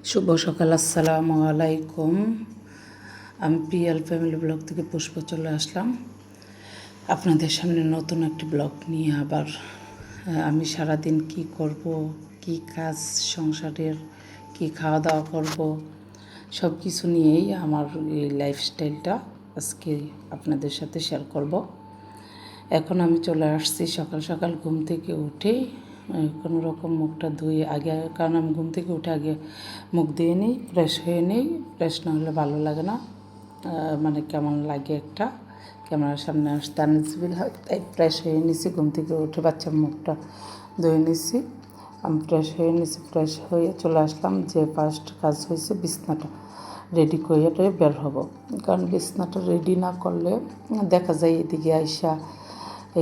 শুভ সকাল, আসসালামু আলাইকুম। আমি পিএল ফ্যামিলি ব্লগ থেকে পুষ্প চলে আসলাম আপনাদের সামনে নতুন একটি ব্লগ নিয়ে। আবার আমি সারাদিন কি করব, কি কাজ সংসারের, কি খাওয়া দাওয়া করব, সব কিছু নিয়েই আমার এই লাইফস্টাইলটা আজকে আপনাদের সাথে শেয়ার করব। এখন আমি চলে আসছি সকাল সকাল ঘুম থেকে উঠেই কোনো রকম মুখটা ধুয়ে আগে, কারণ আমি ঘুম থেকে উঠে আগে মুখ ধুয়ে নিই, ফ্রেশ হয়ে নিই। ফ্রেশ না হলে ভালো লাগে না, মানে কেমন লাগে একটা, ক্যামেরার সামনে আসতে আনইজিবল হয়। তাই ফ্রেশ হয়ে নিছি, ঘুম থেকে উঠে বাচ্চার মুখটা ধুয়ে নিছি, আমি ফ্রেশ হয়ে নিছি। ফ্রেশ হয়ে চলে আসলাম, যে ফার্স্ট কাজ হয়েছে বিছনাটা রেডি করে বের হব। কারণ বিছনাটা রেডি না করলে দেখা যায় এদিকে আইসা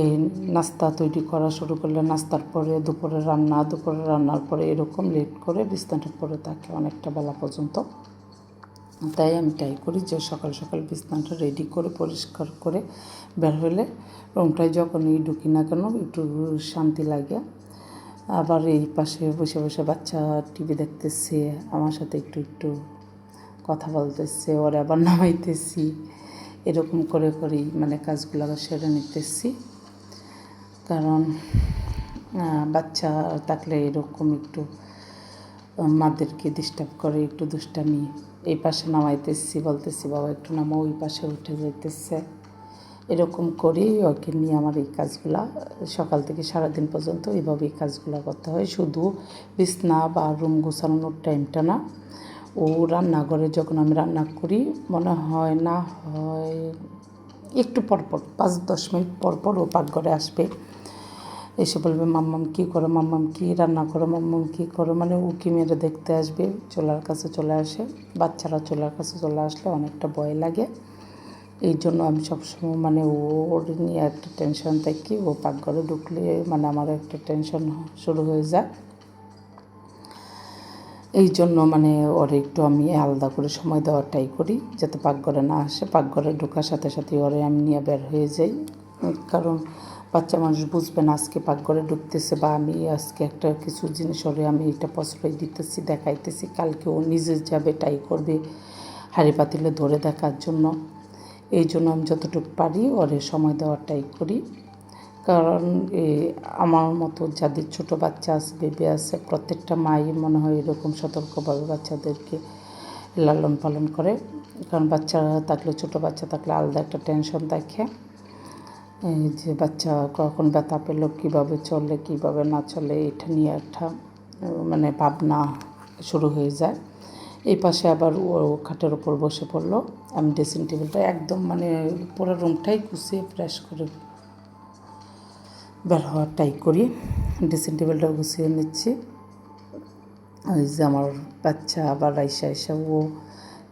এই নাস্তা তৈরি করা শুরু করলে, নাস্তার পরে দুপুরে রান্না, দুপুরে রান্নার পরে এরকম লেট করে বিছনাটা পরে থাকে অনেকটা বেলা পর্যন্ত। তাই আমি ট্রাই করি যে সকাল সকাল বিছনাটা রেডি করে পরিষ্কার করে বের হলে রুমটায় যখনই ঢুকি না কেন একটু শান্তি লাগে। আবার এই পাশে বসে বসে বাচ্চা টিভি দেখতেছে, আমার সাথে একটু একটু কথা বলতেছে, ওরা আবার নামাইতেছি, এরকম করে করেই মানে কাজগুলো আবার সেরে নিতেছি। কারণ বাচ্চা থাকলে এরকম একটু মাদেরকে ডিস্টার্ব করে, একটু দুষ্টামি। এই পাশে নামাইতেছি, বলতেছি বাবা একটু নামা, ওই পাশে উঠে যাইতেছে, এরকম করেই ওকে নিয়ে আমার এই কাজগুলা সকাল থেকে সারাদিন পর্যন্ত এইভাবেই কাজগুলো করতে হয়। শুধু বিছনা বা রুম গোছানোর টাইমটা না, ও রান্নাঘরে যখন আমি রান্না করি মনে হয় না হয় একটু পরপর 5-10 মিনিট পরপর ও পাকঘরে আসবে, এসে বলবে মাম্মাম কী করো, মাম্মাম কী রান্না করো, মাম্মাম কী করো, মানে উকি মেরে দেখতে আসবে, চুলার কাছে চলে আসে। বাচ্চারা চুলার কাছে চলে আসলে অনেকটা ভয় লাগে। এই জন্য আমি সবসময় মানে ওর নিয়ে একটা টেনশন থাকি, ও পাকঘরে ঢুকলে মানে আমার একটা টেনশন শুরু হয়ে যায়। এই জন্য মানে ওর একটু আমি আলাদা করে সময় দেওয়ার ট্রাই করি, যাতে পাকঘরে না আসে। পাকঘরে ঢোকার সাথে সাথে ওরে আমি নিয়ে বের হয়ে যাই, কারণ বাচ্চা মানুষ বুঝবে না আজকে পাকঘরে ঢুকতেছে বা আমি আজকে একটা কিছু জিনিস ওরে আমি এটা প্রশ্রয় দিতেছি, দেখাইতেছি, কালকে ও নিজে যাবে ট্রাই করবে হাঁড়ি পাতিলে ধরে দেখার জন্য। এই জন্য আমি যতটুকু পারি ওরে সময় দেওয়ার ট্রাই করি। কারণ আমার মতো যাদের ছোটো বাচ্চা আছে, বেবি আছে, প্রত্যেকটা মাই মনে হয় এরকম সতর্কভাবে বাচ্চাদেরকে লালন পালন করে। কারণ বাচ্চা থাকলে, ছোটো বাচ্চা থাকলে আলাদা একটা টেনশন থাকে, যে বাচ্চা কখন ব্যথা পেলো, কীভাবে চলে কীভাবে না চলে, এটা নিয়ে একটা মানে ভাবনা শুরু হয়ে যায়। এই পাশে আবার ও খাটের ওপর বসে পড়লো, আমি ড্রেসিং টেবিলটা একদম মানে পুরো রুমটাই গুছিয়ে ফ্রেশ করে বের হওয়ার ট্রাই করি। ড্রেসিং টেবিলটা গুছিয়ে নিচ্ছি। ওই যে আমার বাচ্চা আবার আইসা ও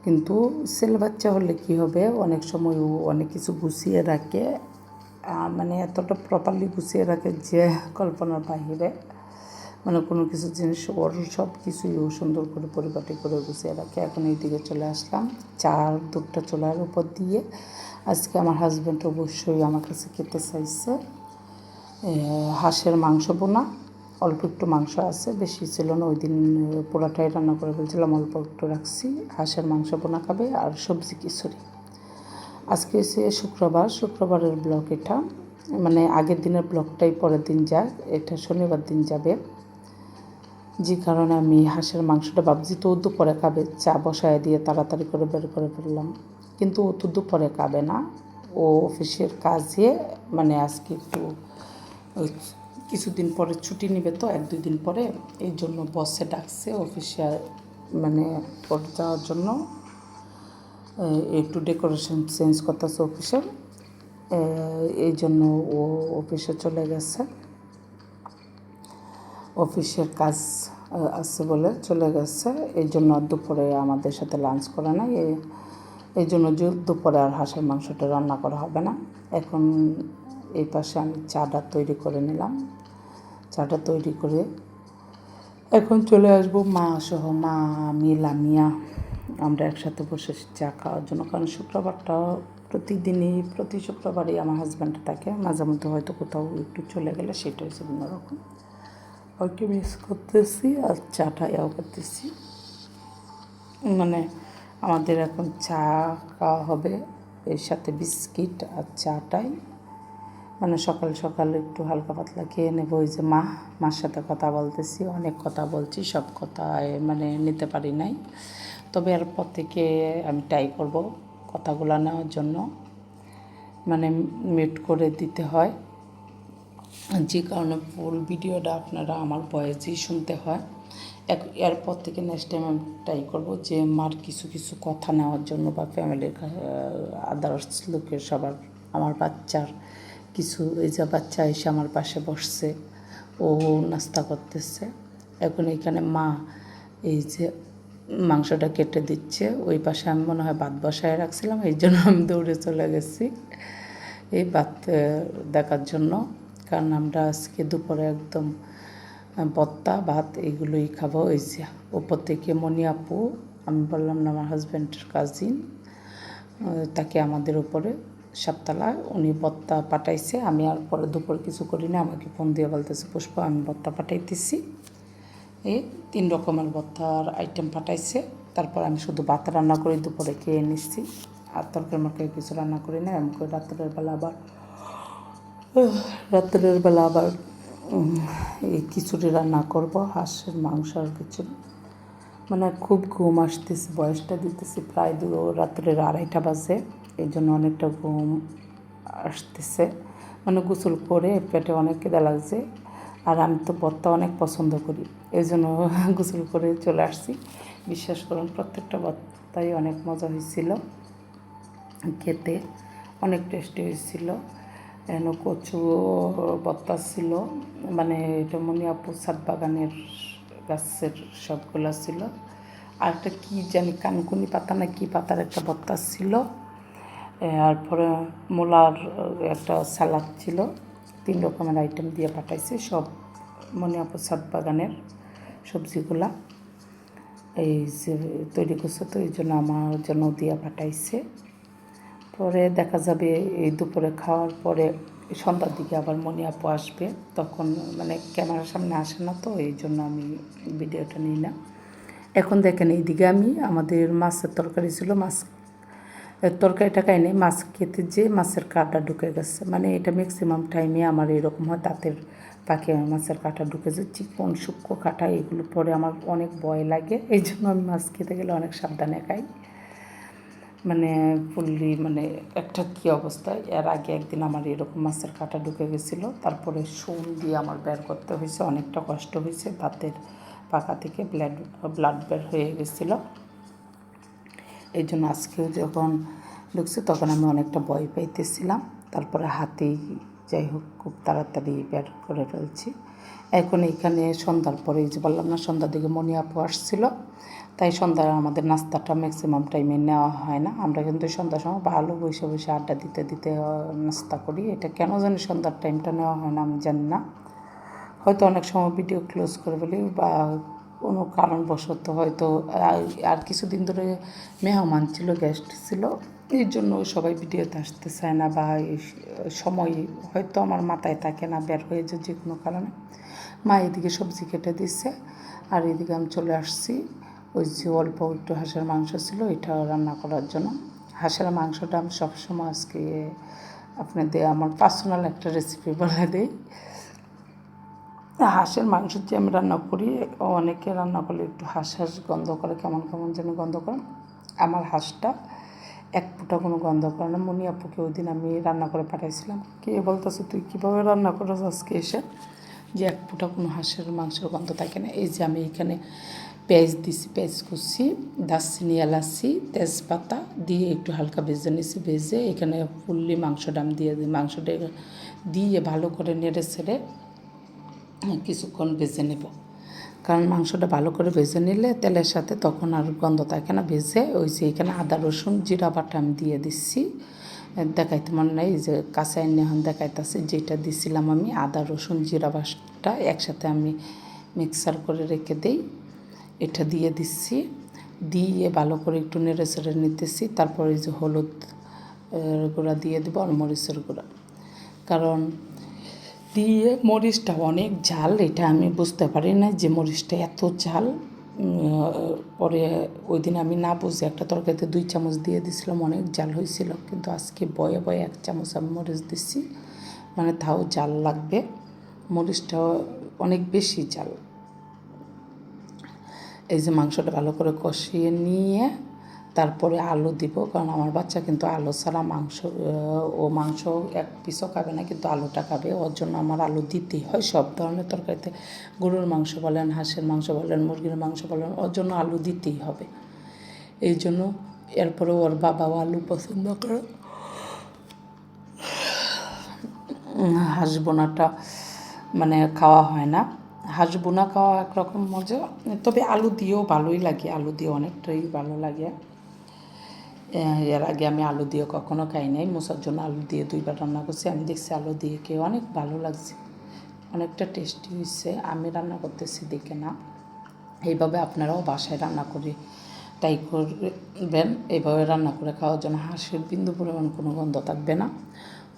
কিন্তু ছেলে বাচ্চা হলে কী হবে, অনেক সময় ও অনেক কিছু গুছিয়ে রাখে, মানে এতটা প্রপারলি গুছিয়ে রাখে যে কল্পনার বাহিরে, মানে কোনো কিছু জিনিস ওর সব কিছুই ও সুন্দর করে পরিপাটি করে গুছিয়ে রাখে। এখন এই দিকে চলে আসলাম, দুধটা চুলার উপর দিয়ে। আজকে আমার হাজব্যান্ড অবশ্যই আমার কাছে খেতে চাইছে হাঁসের মাংস বোনা। অল্প একটু মাংস আছে, বেশি ছিল না, ওই দিন পোড়াটাই রান্না করে বলছিলাম, অল্প একটু রাখছি। হাঁসের মাংস বোনা খাবে আর সবজি খিচুড়ি। আজকে হচ্ছে শুক্রবারের ব্লগ এটা, মানে আগের দিনের ব্লগটাই পরের দিন যায়, এটা শনিবার দিন যাবে। যে কারণে আমি হাঁসের মাংসটা ভাবছি তো দুপুরে খাবে, চা বসায় দিয়ে তাড়াতাড়ি করে বের করে ফেললাম। কিন্তু ও তো দুপুরে খাবে না, ও অফিসের কাজে মানে আজকে একটু ওই কিছুদিন পরে ছুটি নেবে, তো 1-2 দিন পরে, এই জন্য বসে ডাকছে অফিসে মানে পরে যাওয়ার জন্য। একটু ডেকোরেশন চেঞ্জ করতেছে অফিসের, এই জন্য ও অফিসে চলে গেছে, অফিসের কাজ আছে বলে চলে গেছে। এই জন্য দুপুরে আমাদের সাথে লাঞ্চ করে না, এই জন্য দুপুরে আর হাঁসের মাংসটা রান্না করা হবে না। এখন এই পাশে আমি চাটা তৈরি করে নিলাম, চাটা তৈরি করে এখন চলে আসবো মা সহ, মা আমি লামিয়া আমরা একসাথে বসে চা খাওয়ার জন্য। কারণ শুক্রবারটা প্রতি শুক্রবারই আমার হাজব্যান্ড থাকে, মাঝে মধ্যে হয়তো কোথাও একটু চলে গেলে সেটা হচ্ছে অন্যরকম, ওকে মিস করতেছি আর চাটা করতেছি। মানে আমাদের এখন চা খাওয়া হবে, এর সাথে বিস্কিট আর চাটাই মানে সকাল সকাল একটু হালকা পাতলা খেয়ে নেবো। ওই যে মার সাথে কথা বলতেছি, অনেক কথা বলছি, সব কথা মানে নিতে পারি নাই, তবে এরপর থেকে আমি ট্রাই করব কথাগুলো নেওয়ার জন্য, মানে মিউট করে দিতে হয়, যে কারণে ফুল ভিডিওটা আপনারা আমার ভয়েসেই শুনতে হয়। এরপর থেকে নেক্সট টাইম আমি ট্রাই করবো যে মার কিছু কিছু কথা নেওয়ার জন্য বা ফ্যামিলির আদার্স লোকের সবার, আমার বাচ্চার কিছু, এই যে বাচ্চা এসে আমার পাশে বসছে, ও নাস্তা করতেছে, এখন এইখানে মা এই যে মাংসটা কেটে দিচ্ছে, ওই পাশে আমি মনে হয় ভাত বসায় রাখছিলাম, এই জন্য আমি দৌড়ে চলে গেছি এই ভাত দেখার জন্য, কারণ আমরা আজকে দুপুরে একদম ভর্তা ভাত এগুলোই খাবো। ওই যে ওপর থেকে মনি আপু, আমি বললাম না আমার হাজব্যান্ডের কাজিন, তাকে আমাদের উপরে সাততলায় উনি ভর্তা পাঠাইছে, আমি আর পরে দুপুর কিছু করি না, আমাকে ফোন দিয়ে বলতেছে পুষ্পা আমি ভর্তা পাঠাইতেছি, এই 3 রকমের ভর্তার আইটেম পাঠাইছে। তারপর আমি শুধু ভাত রান্না করে দুপুরে খেয়ে নিচ্ছি, আর তরকারি মরকারি কিছু রান্না করি না, আমি করে রাত্রের বেলা আবার এই খিচুড়ি রান্না করব, হাঁসের মাংস আর খিচুড়ি। মানে খুব ঘুম আসতেছে, বয়সটা দিতেছি প্রায় রাত্রের 2:30 বাজে, এই জন্য অনেকটা ঘুম আসতেছে, মানে গোসল করে পেটে অনেক খিদা লাগছে, আর আমি তো ভর্তা অনেক পছন্দ করি, এই জন্য গোসল করে চলে আসছি। বিশ্বাস করুন প্রত্যেকটা ভর্তাই অনেক মজা হয়েছিল, খেতে অনেক টেস্টি হয়েছিল। এন কচু ভর্তা ছিল, মানে এটা মনে আপু ছাদ বাগানের গাছের সবগুলো ছিল, আর একটা কী জানি কানকুনি পাতা না কী পাতার একটা ভর্তা ছিল, তারপরে মূলার একটা স্যালাড ছিল, 3 রকমের আইটেম দিয়ে পাঠাইছে, সব মনে আপু ছাদ বাগানের সবজিগুলা এই যে তৈরি করছে, তো এই জন্য আমার জন্য দিয়ে পাঠাইছে। পরে দেখা যাবে এই দুপুরে খাওয়ার পরে সন্ধ্যার দিকে আবার মনি আপু আসবে, তখন মানে ক্যামেরার সামনে আসে না, তো এই জন্য আমি ভিডিওটা নিই না। এখন দেখেন এইদিকে আমি আমাদের মাছের তরকারি ছিল, মাছ তরকারিটা খাইনি, মাছ খেতে যে মাছের কাঁটা ঢুকে গেছে, মানে এটা ম্যাক্সিমাম টাইমে আমার এরকম হয়, দাঁতের পাখি মাছের কাঁটা ঢুকে যে চিকন সূক্ষ্ম কাঁটা, এগুলো পরে আমার অনেক ভয় লাগে, এই জন্য আমি মাছ খেতে গেলে অনেক সাবধানে খাই, মানে ফুললি মানে একটা কী অবস্থায়। এর আগে একদিন আমার এরকম মাছের কাঁটা ঢুকে গেছিলো, তারপরে শুন দিয়ে আমার বের করতে হয়েছে, অনেকটা কষ্ট হয়েছে, দাঁতের পাকা থেকে ব্লাড বের হয়ে গেছিলো, এই জন্য আজকেও যখন ঢুকছে তখন আমি অনেকটা ভয় পাইতেছিলাম, তারপরে হাতেই যাই হোক খুব তাড়াতাড়ি বের করে ফেলছি। এখন এইখানে সন্ধ্যার পরে যে বললাম না সন্ধ্যার দিকে মনি আপু আসছিলো, তাই সন্ধ্যার আমাদের নাস্তাটা ম্যাক্সিমাম টাইমে নেওয়া হয় না, আমরা কিন্তু সন্ধ্যার সময় ভালো বসে বসে আড্ডা দিতে দিতে নাস্তা করি, এটা কেন জানি সন্ধ্যার টাইমটা নেওয়া হয় না আমি জানি না, হয়তো অনেক সময় ভিডিও ক্লোজ করে ফেলি বা কোনো কারণবশত, হয়তো আর কিছুদিন ধরে মেহমান ছিল, গেস্ট ছিল, এই জন্য সবাই ভিডিওতে আসতে চায় না, বা এই সময় হয়তো আমার মাথায় থাকে না, বের হয়ে যায় যে কোনো কারণে। মা এদিকে সবজি কেটে দিচ্ছে, আর এদিকে আমি চলে আসছি ওই যে অল্প একটু হাঁসের মাংস ছিল এটা রান্না করার জন্য। হাঁসের মাংসটা আমি সবসময় আজকে আপনাদের আমার পার্সোনাল একটা রেসিপি বলে দিই। হাঁসের মাংস যে আমি রান্না করি, অনেকে রান্না করলে একটু হাঁস গন্ধ করে, কেমন কেমন যেন গন্ধ করে, আমার হাঁসটা এক ফোঁটা কোনো গন্ধ করে না। মনি আপুকে ওই দিন আমি রান্না করে পাঠাইছিলাম, কে বলতেছে তুই কীভাবে রান্না করিস আজকে এসে, যে এক ফোঁটা কোনো হাঁসের মাংসের গন্ধ থাকে না। এই যে আমি এখানে পেঁয়াজ দিছি, পেঁয়াজ কুচি, দারচিনি, এলাচি, তেজপাতা দিয়ে একটু হালকা ভেজে নিছি, ভেজে এখানে ফুললি মাংসটা আমি দিয়ে দিই, মাংসটা দিয়ে ভালো করে নেড়ে ছেড়ে কিছুক্ষণ ভেজে নেব, কারণ মাংসটা ভালো করে ভেজে নিলে তেলের সাথে তখন আর গন্ধ থাকে না। ভেজে ওই যে এখানে আদা রসুন জিরা বাটা আমি দিয়ে দিচ্ছি, দেখাইতে মনে নাই যে কাঁচা এনে এখন দেখাইতেছি, যেটা দিছিলাম আমি আদা রসুন জিরা বাটা একসাথে আমি মিক্সার করে রেখে দিই, এটা দিয়ে দিচ্ছি, দিয়ে ভালো করে একটু নেড়ে চেড়ে নিতেছি। তারপরে এই যে হলুদ গুঁড়া দিয়ে দেবো আর মরিচের গুঁড়া, কারণ দিয়ে মরিচটা অনেক ঝাল, এটা আমি বুঝতে পারি না যে মরিচটা এত ঝাল, পরে ওই দিন আমি না বুঝে একটা তরকারিতে 2 চামচ দিয়ে দিছিলাম, অনেক জাল হয়েছিল। কিন্তু আজকে বয়ে 1 চামচ আমি মরিচ দিচ্ছি, মানে তাও জাল লাগবে, মরিচটা অনেক বেশি জাল। এই যে মাংসটা ভালো করে কষিয়ে নিয়ে তারপরে আলু দিব, কারণ আমার বাচ্চা কিন্তু আলু ছাড়া মাংস এক পিসও খাবে না, কিন্তু আলুটা খাবে। ওর জন্য আমার আলু দিতেই হয় সব ধরনের তরকারিতে। গরুর মাংস বলেন, হাঁসের মাংস বলেন, মুরগির মাংস বলেন, ওর জন্য আলু দিতেই হবে। এই জন্য এরপরে ওর বাবাও আলু পছন্দ করে। হাঁস বোনাটা মানে খাওয়া হয় না, হাঁস বোনা খাওয়া একরকম মজা, তবে আলু দিয়েও ভালোই লাগে, আলু দিয়ে অনেকটাই ভালো লাগে। এর আগে আমি আলু দিয়ে কখনো খাই নাই, মোসার জন্য আলু দিয়ে 2বার রান্না করছি। আমি দেখছি আলু দিয়ে খেয়ে অনেক ভালো লাগছে, অনেকটা টেস্টি হয়েছে। আমি রান্না করতেছি দেখে না, এইভাবে আপনারাও বাসায় রান্না করে ট্রাই করবেন। এইভাবে রান্না করে খাওয়ার জন্য হাঁসের বিন্দু পরিমাণ কোনো গন্ধ থাকবে না,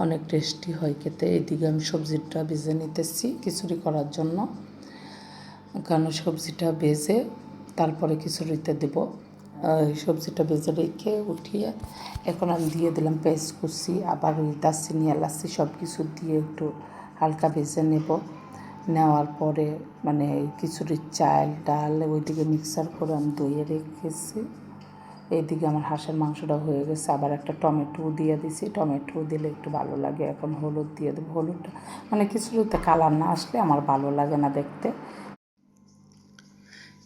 অনেক টেস্টি হয় খেতে। এইদিকে আমি সবজিটা ভেজে নিতেছি খিচুড়ি করার জন্য, কারণ সবজিটা ভেজে তারপরে খিচুড়িতে দেবো। সবজিটা ভেজে রেখে উঠিয়ে এখন আমি দিয়ে দিলাম পেঁয়াজ কুচি, আবার ওই দারচিনি এলাচি সব কিছু দিয়ে একটু হালকা ভেজে নেব। নেওয়ার পরে মানে খিচুড়ির চাল ডাল ওইদিকে মিক্সার করে আমি ধুয়ে রেখেছি। এইদিকে আমার হাঁসের মাংসটা হয়ে গেছে, আবার একটা টমেটো দিয়ে দিছি, টমেটো দিলে একটু ভালো লাগে। এখন হলুদ দিয়ে দেবো, হলুদটা মানে খিচুড়িতে কালার না আসলে আমার ভালো লাগে না দেখতে।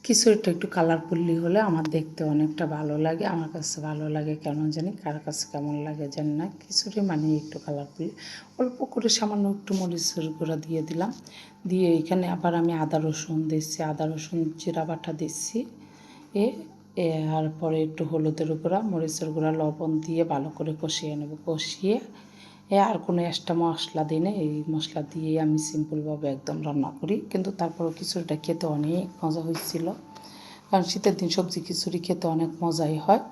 খিচুড়িটা একটু কালারফুলি হলে আমার দেখতে অনেকটা ভালো লাগে, আমার কাছে ভালো লাগে, কেন জানি কার কাছে কেমন লাগে জানি না। খিচুড়ি মানে একটু কালারফুলি, অল্প করে সামান্য একটু মরিচের গুঁড়া দিয়ে দিলাম, দিয়ে এখানে আবার আমি আদা রসুন দিচ্ছি, আদা রসুন জিরা বাটা দিচ্ছি। আর পরে একটু হলুদের গুঁড়া, মরিচের গুঁড়া, লবণ দিয়ে ভালো করে কষিয়ে নেব। কষিয়ে আর কোনো এক্সট্রা মশলা দিই না, এই মশলা দিয়েই আমি সিম্পলভাবে একদম রান্না করি। কিন্তু তারপরেও খিচুড়িটা খেতে অনেক মজা হয়েছিল, কারণ শীতের দিন সবজি খিচুড়ি খেতে অনেক মজাই হয়।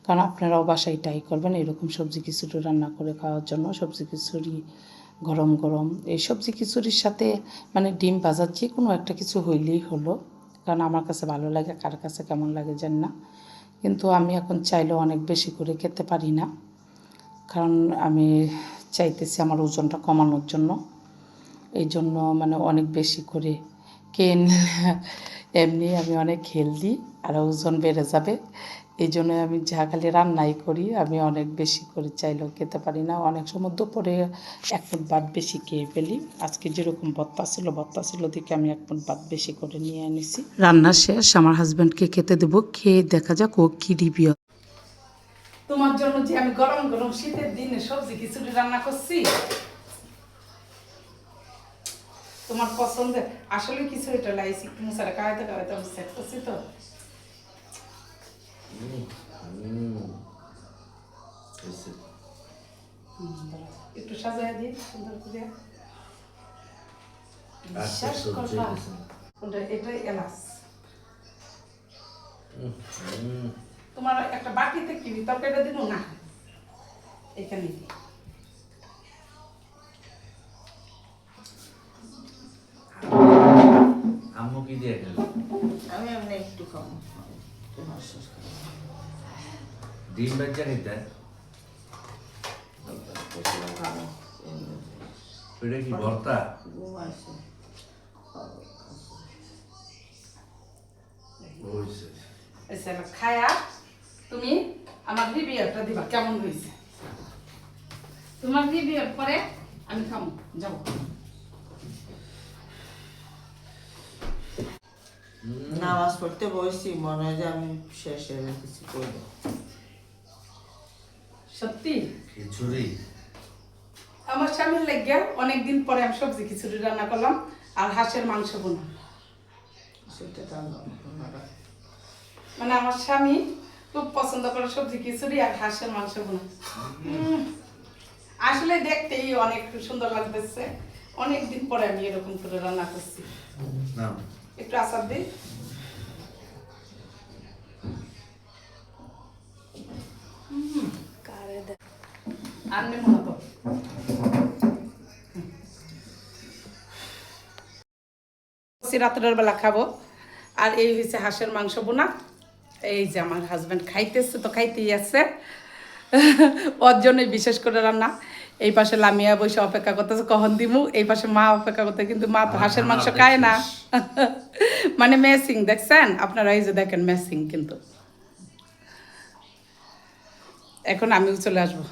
কারণ আপনারাও বাসায় ট্রাই করবেন এরকম সবজি খিচুড়ি রান্না করে খাওয়ার জন্য। সবজি খিচুড়ি গরম গরম, এই সবজি খিচুড়ির সাথে মানে ডিম ভাজার যে কোনো একটা কিছু হইলেই হলো, কারণ আমার কাছে ভালো লাগে, কার কাছে কেমন লাগে জানি না। কিন্তু আমি এখন চাইলেও অনেক বেশি করে খেতে পারি না, কারণ আমি চাইতেছি আমার ওজনটা কমানোর জন্য। এই জন্য মানে অনেক বেশি করে খেয়ে নিলে এমনি আমি অনেক হেলদি, আর ওজন বেড়ে যাবে। এই জন্য আমি যা খালি রান্নাই করি, আমি অনেক বেশি করে চাইলেও খেতে পারি না। অনেক সময় দুপুরে 1 মুঠ ভাত বেশি খেয়ে ফেলি। আজকে যেরকম ভর্তা ছিল দেখে আমি 1 মুঠ ভাত বেশি করে নিয়ে এনেছি। রান্না শেষ, আমার হাজব্যান্ডকে খেতে দেবো, খেয়ে দেখা যাক ও কী রিভিউ। তোমার জন্য যে আমি গরম গরম শীতের দিনে সবজি খিচুড়ি রান্না করছি, তোমার পছন্দের আসলে খিচুড়িটা লাইছি মুসারা খাওয়াইতে খাওয়াইতে আমি সেট করছি তো। একটু সাজাই দিই সুন্দর করে, বিশ্বাস করবা ওটা এটাই এলাচ। তোমার একটা বাটিতে কি তরকারিটা দিব না, এখানে আম্মু কি দিয়ে খেলো? আমি এমনি একটু খাবো, ডিম বাচ্চা নিতে এটা কি ভর্তা? খায়া তুমি আমার রিভিউটা দিবা কেমন হয়েছে। তোমার রিভিউর পরে আমি খাবো, যাবো। নামাজ পড়তে বসছি, মনে হয় যে আমি শেষে কিছু করবো। সত্যি খিচুড়ি আমার স্বামীর লাগিয়া অনেকদিন পরে আমি সবজি খিচুড়ি রান্না করলাম, আর হাঁসের মাংস বোনা। সেটা মানে আমার স্বামী খুব পছন্দ করে সবজি খিচুড়ি আর হাঁসের মাংস বোনা। আসলে দেখতেই অনেক সুন্দর লাগতেছে, অনেকদিন পরে আমি এরকম করে রান্না করছি। একটু আচার দিই। আনলে মনে তো রাত্রের বেলা খাবো, আর এই হয়েছে হাঁসের মাংস বোনা। এই যে আমার হাজব্যান্ড খাইতেছে তো খাইতেই আছে, ওর জন্যই বিশেষ করে রান্না। এই পাশে লামিয়া বসে অপেক্ষা করতেছে কখন দিমু, এই পাশে মা অপেক্ষা করতে, কিন্তু মা তো হাঁসের মাংস খায় না। মানে ম্যাচিং দেখছেন আপনারা, এই যে দেখেন ম্যাচিং। কিন্তু এখন আমিও চলে আসবো।